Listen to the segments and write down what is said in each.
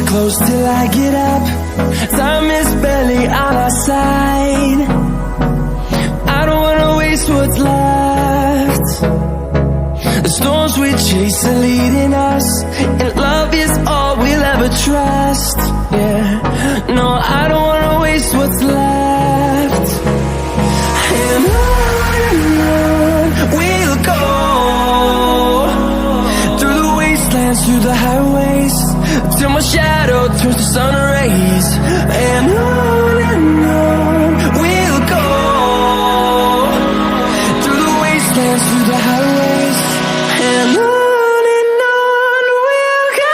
close till I get up. Time is barely on our side. I don't wanna waste what's left. The storms we chase are leading us, and love is all we'll ever trust. Yeah, no, I don't wanna waste what's left. And on we'll go, through the wastelands, through the highways, till my shadow turns to sun rays. And on we'll go, through the wastelands, through the highways, and on we'll go.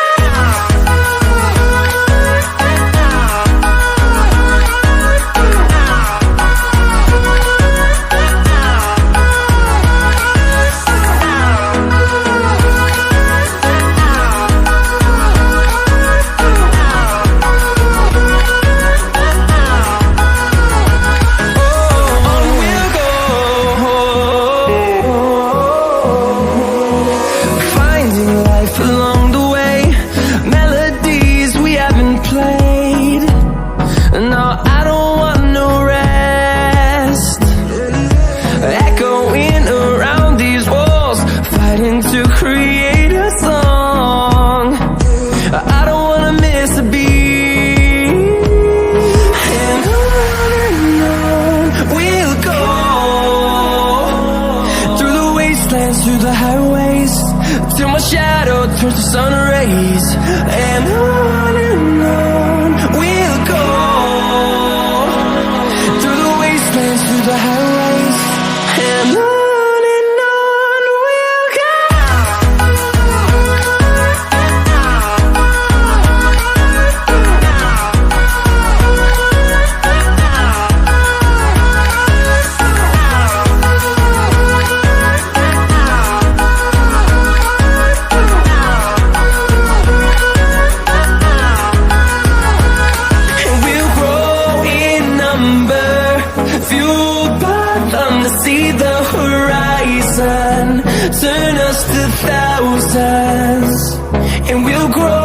To create a song, I don't wanna miss a beat. And on we'll go, through the wastelands, through the highways, till my shadow turns to sun rays. And on we'll go, through the wastelands, through the highways, and on. Fueled by them to see the horizon, turn us to thousands, and we'll grow